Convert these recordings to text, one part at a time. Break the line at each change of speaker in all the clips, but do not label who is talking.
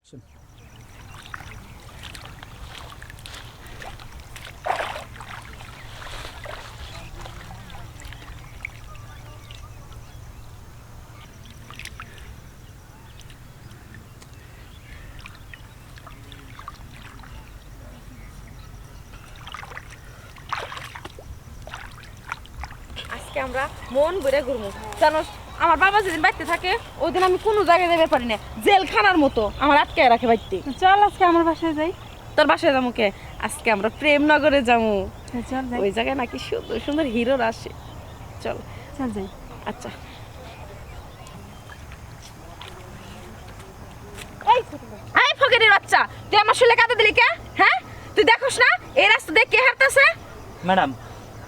আজকে আমরা মন ভরে ঘুরবো। জানো আমার বাবা যেদিন বাড়িতে থাকে ওই দিন আমি কোনো জায়গায় যাবে পারি না, জেলখানার মতো আমার আটকায় রাখে বাড়িতে।
চল আজকে আমার বাসায় যাই।
তোর বাসায় যাবো কে? আজকে আমরা প্রেমনগরে যাবো।
চল যাই।
ওই জায়গায় নাকি সুন্দর সুন্দর হিরোর আসে। চল
চল যাই।
আচ্ছা এই ফকিরের বাচ্চা, তুই আমার শুলে কাঁদে দিলি কে? হ্যাঁ তুই দেখোস না এই রাস্তা দিয়ে কে হাঁটতেছে?
ম্যাডাম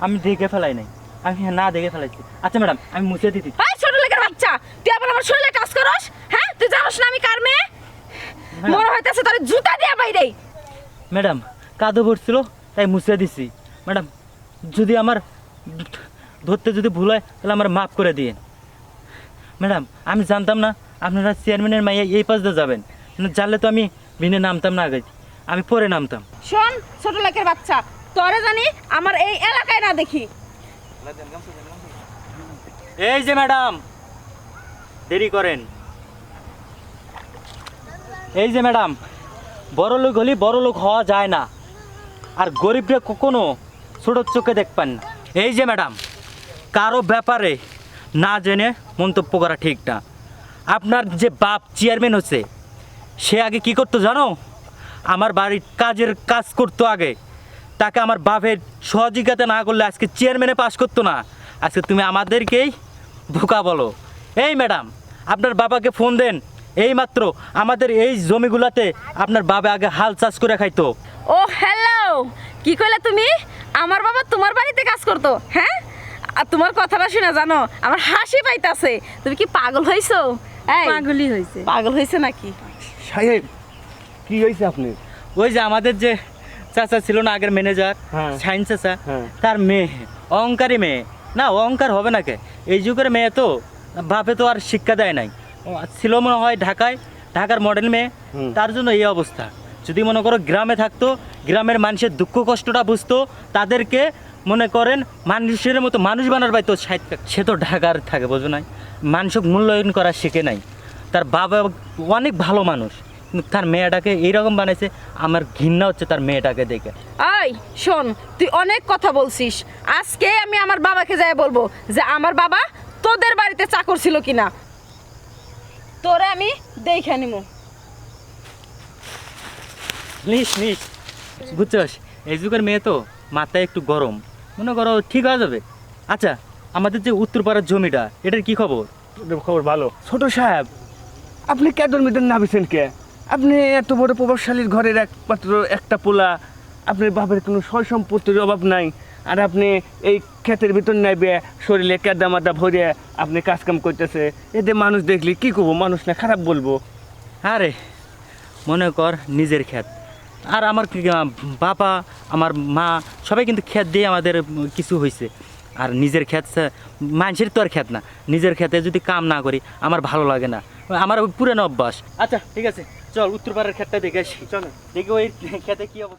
আমি দেখে ফেলাই নাই, আমি না দেখে ফেলাইছি। আচ্ছা ম্যাডাম আমি মুছে দিচ্ছি।
এই ছোট লোকের বাচ্চা, তুই আবার আমার শরীরে কাজ করস? হ্যাঁ তুই জানোস না আমি কার মেয়ে? মনে হইতাছে তোর জুতা দিয়া বাইরে।
ম্যাডাম কাদো পড়ছিল তাই মুছে দিছি। ম্যাডাম যদি আমার ধরতে যদি ভুল হয় তাহলে আমার মাফ করে দিয়ে। ম্যাডাম আমি জানতাম না আপনারা চেয়ারম্যানের মাইয়া এই পাশ দিয়ে যাবেন, জানলে তো আমি ভিনে নামতাম না, আগে আমি পরে নামতাম।
শোন ছোট লোকের বাচ্চা, তোরে জানি আমার এই এলাকায় না দেখি।
এই যে ম্যাডাম দেরি করেন। এই যে ম্যাডাম বড় লোক হলে বড় লোক হওয়া যায় না, আর গরিবরা কখনো ছোট চোখে দেখবেন না। এই যে ম্যাডাম কারো ব্যাপারে না জেনে মন্তব্য করা ঠিক না। আপনার যে বাপ চেয়ারম্যান হচ্ছে সে আগে কি করতো জানো? আমার বাড়ির কাজ করতো আগে, তাকে আমার বাপের সহযোগিতা না করলে আজকে চেয়ারম্যানে পাস করতো না। আজকে তুমি আমাদেরকেই বোকা বলো। এই ম্যাডাম আপনার বাবাকে ফোন দেন, এই মাত্র আমাদের এই জমিগুলাতে আপনার বাবা আগে হাল চাষ করে খাইতো।
ও হ্যালো, কি কইলা তুমি? আমার বাবা তোমার বাড়িতে কাজ করতো? হ্যাঁ আর তোমার কথাটা শুনে জানো আমার হাসি পাইতাছে। তুমি কি পাগল হইছো? এই
পাগলই হইছে।
পাগল হইছে নাকি?
সাহেব কি হয়েছে আপনি?
ওই যে আমাদের যে চাচা ছিল না আগের ম্যানেজার,
হ্যাঁ।
সাইন চাচা,
হ্যাঁ।
তার মেয়ে অহংকারী মেয়ে। না অহংকার হবে না কে, এই যুগের মেয়ে তো বাপে তো আর শিক্ষা দেয় নাই। ও ছিল মনে হয় ঢাকার মডেল মেয়ে, তার জন্য এই অবস্থা। যদি মনে করো গ্রামে থাকতো, গ্রামের মানুষের দুঃখ কষ্টটা বুঝতো, তাদেরকে মনে করেন মানুষের মতো মানুষ বানার পাইতো। সে তো ঢাকার থাকে, বোঝো নাই, মানুষকে মূল্যায়ন করা শিখে নাই। তার বাবা অনেক ভালো মানুষ, কিন্তু তার মেয়েটাকে এইরকম বানাইছে। আমার ঘৃণা হচ্ছে তার মেয়েটাকে দেখে।
এই শোন, তুই অনেক কথা বলছিস। আজকে আমি আমার বাবাকে যাই বলবো যে আমার বাবা তোদের বাড়িতে চাকর ছিল কিনা, তোরে আমি দেখে নিমু।
নিস বুঝছস, এই যুগের মেয়ে তো মাথায় একটু গরম, মনে করো ঠিক হয়ে যাবে। আচ্ছা আমাদের যে উত্তরপাড়ার জমিটা, এটার কি খবর?
খবর ভালো। ছোট সাহেব আপনি কেদর মিদন নাবিছেন কে? আপনি এত বড় প্রভাবশালীর ঘরের একমাত্র একটা পোলা, আপনার বাবার কোনো সয় সম্পত্তির অভাব নাই, আর আপনি এই ক্ষেতের ভিতর নাইবে শরীরে কেদা মাদা ভরে আপনি কাজকাম করতেছে। এতে মানুষ দেখলি কি করবো? মানুষ না খারাপ বলবো?
আরে মনে কর নিজের ক্ষেত, আর আমার বাবা আমার মা সবাই কিন্তু ক্ষেত দিয়ে আমাদের কিছু হয়েছে। আর নিজের ক্ষেত মানুষের তো আর ক্ষেত না, নিজের ক্ষেতে যদি কাম না করি আমার ভালো লাগে না, আমার পুরানো অভ্যাস। আচ্ছা ঠিক আছে চল উত্তরপাড়ার ক্ষেতটা দেখে আসি, চল দেখি ওই ক্ষেতে কি অবস্থা।